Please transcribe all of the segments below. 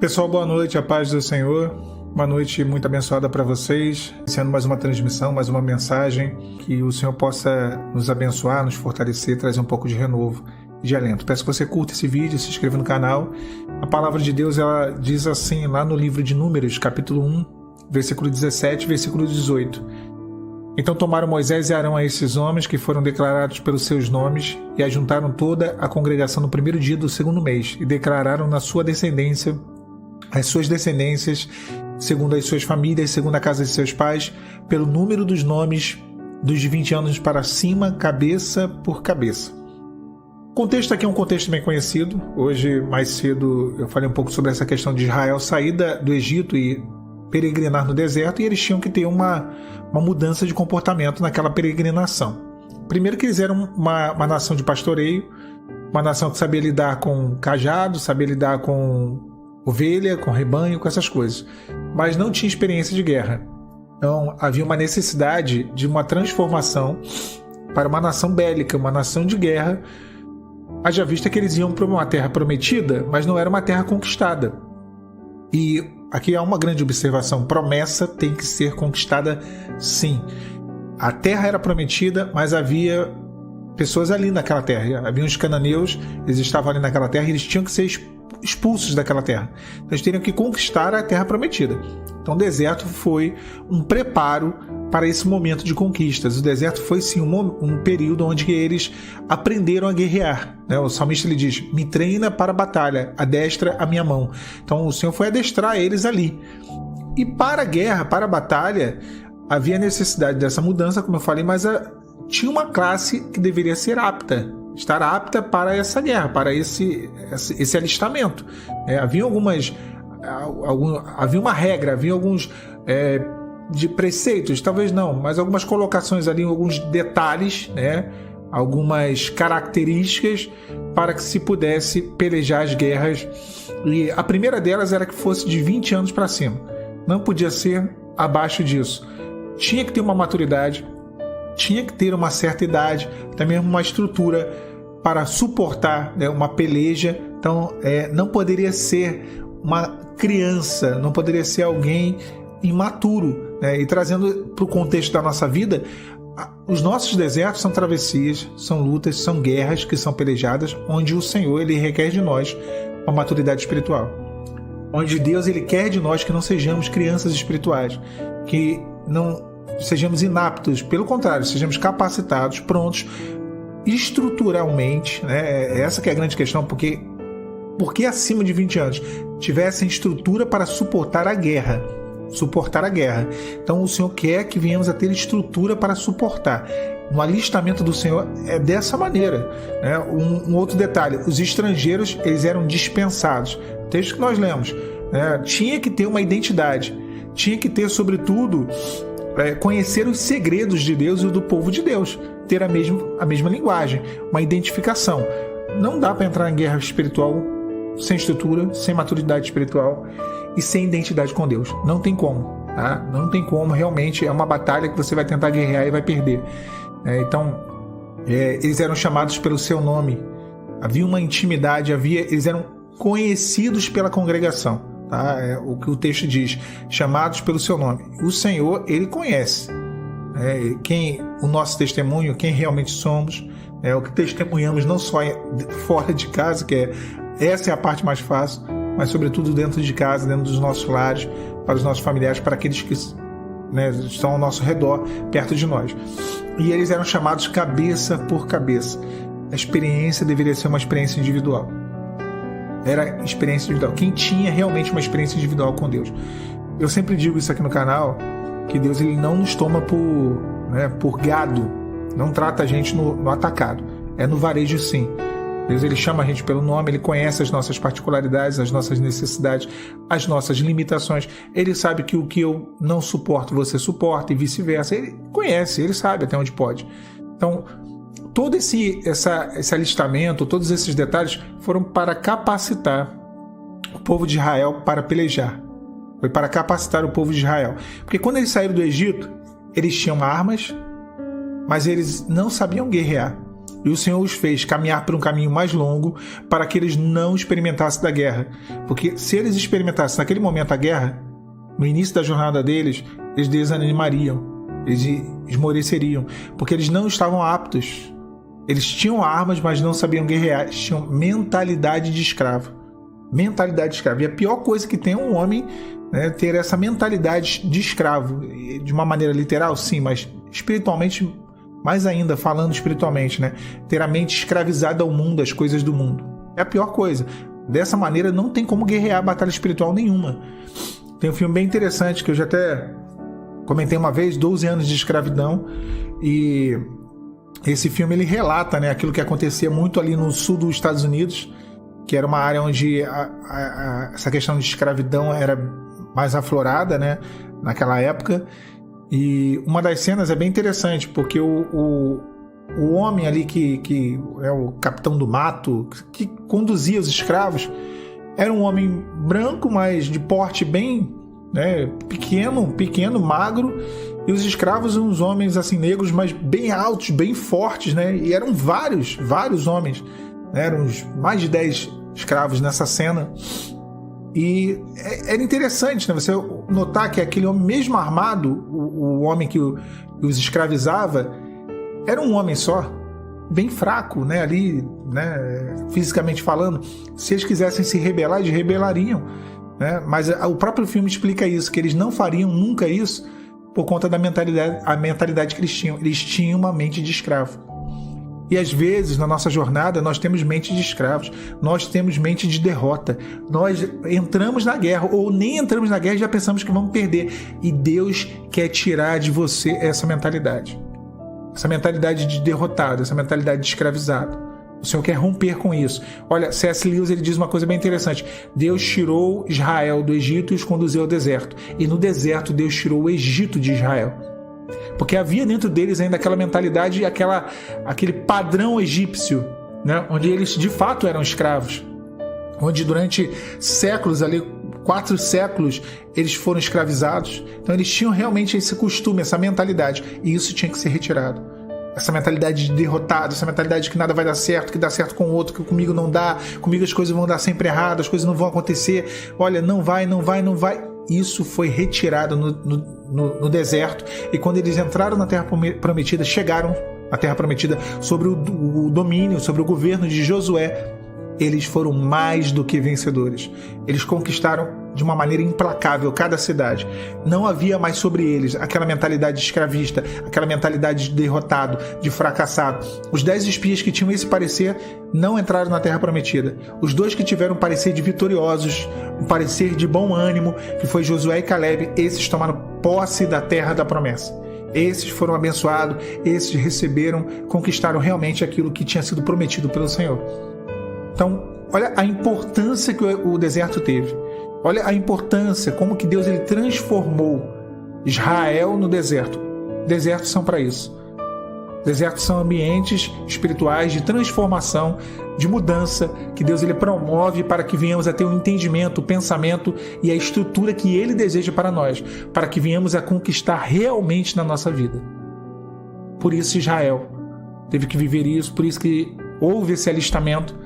Pessoal, boa noite, a paz do Senhor. Uma noite muito abençoada para vocês, sendo mais uma transmissão, mais uma mensagem, que o Senhor possa nos abençoar, nos fortalecer, trazer um pouco de renovo e de alento. Peço que você curta esse vídeo, se inscreva no canal. A palavra de Deus, ela diz assim, lá no livro de Números, capítulo 1, versículo 17, versículo 18. Então tomaram Moisés e Arão a esses homens que foram declarados pelos seus nomes e ajuntaram toda a congregação no primeiro dia do segundo mês e declararam na sua descendência, as suas descendências, segundo as suas famílias, segundo a casa de seus pais, pelo número dos nomes dos de 20 anos para cima, cabeça por cabeça. O contexto aqui é um contexto bem conhecido. Hoje, mais cedo, eu falei um pouco sobre essa questão de Israel sair do Egito e peregrinar no deserto, e eles tinham que ter uma mudança de comportamento naquela peregrinação. Primeiro que eles eram uma nação de pastoreio, uma nação que sabia lidar com cajado, sabia lidar com ovelha, com rebanho, com essas coisas, mas não tinha experiência de guerra. Então havia uma necessidade de uma transformação para uma nação bélica, uma nação de guerra, haja vista que eles iam para uma terra prometida, mas não era uma terra conquistada. E aqui há uma grande observação: promessa tem que ser conquistada, sim. A terra era prometida, mas havia pessoas ali naquela terra. Havia os cananeus, eles estavam ali naquela terra e eles tinham que ser expulsos daquela terra. Então eles teriam que conquistar a terra prometida. Então o deserto foi um preparo para esse momento de conquistas. O deserto foi sim um período onde eles aprenderam a guerrear. O salmista ele diz: me treina para a batalha, adestra a minha mão. Então o Senhor foi adestrar eles ali. E para a guerra, para a batalha, havia necessidade dessa mudança, como eu falei, mas tinha uma classe que deveria ser apta, estar apta para essa guerra, para esse alistamento. Havia uma regra, havia alguns de preceitos, talvez não, mas algumas colocações ali, alguns detalhes, algumas características para que se pudesse pelejar as guerras. E a primeira delas era que fosse de 20 anos para cima. Não podia ser abaixo disso. Tinha que ter uma maturidade, tinha que ter uma certa idade, também uma estrutura para suportar uma peleja. Então não poderia ser uma criança, não poderia ser alguém imaturo. E trazendo para o contexto da nossa vida, os nossos desertos são travessias, são lutas, são guerras que são pelejadas, onde o Senhor ele requer de nós uma maturidade espiritual, onde Deus ele quer de nós que não sejamos crianças espirituais, que não sejamos inaptos, pelo contrário, sejamos capacitados, prontos estruturalmente, essa que é a grande questão, porque acima de 20 anos tivessem estrutura para suportar a guerra. Então o Senhor quer que venhamos a ter estrutura para suportar. No alistamento do Senhor é dessa maneira. Um outro detalhe: os estrangeiros eles eram dispensados. O texto que nós lemos, tinha que ter uma identidade, tinha que ter, sobretudo, conhecer os segredos de Deus e do povo de Deus, ter a mesma linguagem, uma identificação. Não dá para entrar em guerra espiritual sem estrutura, sem maturidade espiritual e sem identidade com Deus. Não tem como, tá? Não tem como. Realmente é uma batalha que você vai tentar guerrear e vai perder. Então eles eram chamados pelo seu nome, havia uma intimidade, eles eram conhecidos pela congregação. O que o texto diz: chamados pelo seu nome. O Senhor ele conhece o nosso testemunho, quem realmente somos, o que testemunhamos, não só fora de casa, que essa é a parte mais fácil, mas sobretudo dentro de casa, dentro dos nossos lares, para os nossos familiares, para aqueles que estão ao nosso redor, perto de nós. E eles eram chamados cabeça por cabeça. A experiência deveria ser uma experiência individual. Era experiência individual. Quem tinha realmente uma experiência individual com Deus. Eu sempre digo isso aqui no canal, que Deus ele não nos toma por gado, não trata a gente no atacado, é no varejo sim. Deus ele chama a gente pelo nome, ele conhece as nossas particularidades, as nossas necessidades, as nossas limitações. Ele sabe que o que eu não suporto, você suporta e vice-versa. Ele conhece, ele sabe até onde pode. Então, todo esse alistamento, todos esses detalhes foram para capacitar o povo de Israel para pelejar. Foi para capacitar o povo de Israel. Porque quando eles saíram do Egito, eles tinham armas, mas eles não sabiam guerrear. E o Senhor os fez caminhar por um caminho mais longo para que eles não experimentassem da guerra. Porque se eles experimentassem naquele momento a guerra, no início da jornada deles, eles desanimariam, eles esmoreceriam, porque eles não estavam aptos. Eles tinham armas, mas não sabiam guerrear. Eles tinham mentalidade de escravo. Mentalidade de escravo. E a pior coisa que tem é um homem, né, ter essa mentalidade de escravo. De uma maneira literal, sim, mas espiritualmente, mais ainda, falando espiritualmente, né? Ter a mente escravizada ao mundo, às coisas do mundo. É a pior coisa. Dessa maneira não tem como guerrear batalha espiritual nenhuma. Tem um filme bem interessante que eu já até comentei uma vez, 12 anos de escravidão, e esse filme ele relata, né, aquilo que acontecia muito ali no sul dos Estados Unidos, que era uma área onde essa questão de escravidão era mais aflorada, né, naquela época. E uma das cenas é bem interessante, porque o homem ali que é o capitão do mato, que conduzia os escravos, era um homem branco, mas de porte bem, né, pequeno, magro, e os escravos uns homens assim negros, mas bem altos, bem fortes, né? E eram vários homens, né? Eram mais de 10 escravos nessa cena. E era interessante, né? Você notar que aquele homem, mesmo armado, o homem que os escravizava, era um homem só, bem fraco, né? Ali, né? Fisicamente falando, se eles quisessem se rebelar, eles rebelariam, né? Mas o próprio filme explica isso, que eles não fariam nunca isso por conta da mentalidade que eles tinham. Eles tinham uma mente de escravo. E às vezes, na nossa jornada, nós temos mente de escravos, nós temos mente de derrota. Nós entramos na guerra, ou nem entramos na guerra e já pensamos que vamos perder. E Deus quer tirar de você essa mentalidade. Essa mentalidade de derrotado, essa mentalidade de escravizado. O Senhor quer romper com isso. Olha, C.S. Lewis ele diz uma coisa bem interessante. Deus tirou Israel do Egito e os conduziu ao deserto. E no deserto Deus tirou o Egito de Israel. Porque havia dentro deles ainda aquela mentalidade, aquele padrão egípcio, né? Onde eles de fato eram escravos. Onde durante séculos, ali 4 séculos, eles foram escravizados. Então eles tinham realmente esse costume, essa mentalidade. E isso tinha que ser retirado. Essa mentalidade de derrotado, essa mentalidade que nada vai dar certo, que dá certo com o outro, que comigo não dá, comigo as coisas vão dar sempre errado, as coisas não vão acontecer, olha, não vai. Isso foi retirado no deserto, e quando eles entraram na Terra Prometida, chegaram à Terra Prometida sob o domínio, sobre o governo de Josué, eles foram mais do que vencedores. Eles conquistaram de uma maneira implacável cada cidade. Não havia mais sobre eles aquela mentalidade escravista, aquela mentalidade de derrotado, de fracassado. Os 10 espias que tinham esse parecer não entraram na Terra Prometida. Os 2 que tiveram um parecer de vitoriosos, um parecer de bom ânimo, que foi Josué e Caleb, esses tomaram posse da Terra da Promessa. Esses foram abençoados, esses receberam, conquistaram realmente aquilo que tinha sido prometido pelo Senhor. Então, olha a importância que o deserto teve. Olha a importância, como que Deus ele transformou Israel no deserto. Desertos são para isso. Desertos são ambientes espirituais de transformação, de mudança, que Deus ele promove para que venhamos a ter um entendimento, o pensamento e a estrutura que Ele deseja para nós, para que venhamos a conquistar realmente na nossa vida. Por isso Israel teve que viver isso, por isso que houve esse alistamento.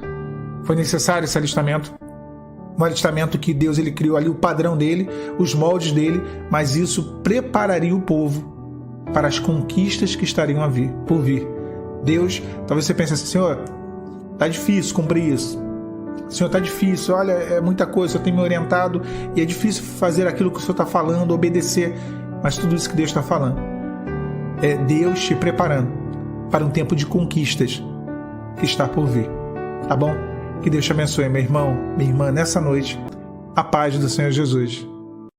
Foi necessário esse alistamento, um alistamento que Deus ele criou ali o padrão dele, os moldes dele, mas isso prepararia o povo para as conquistas que estariam por vir. Deus, talvez você pense assim, Senhor, tá difícil cumprir isso. Senhor, tá difícil, olha, é muita coisa, o Senhor tem me orientado e é difícil fazer aquilo que o Senhor está falando, obedecer, mas tudo isso que Deus está falando é Deus te preparando para um tempo de conquistas que está por vir, tá bom? Que Deus te abençoe, meu irmão, minha irmã, nessa noite. A paz do Senhor Jesus.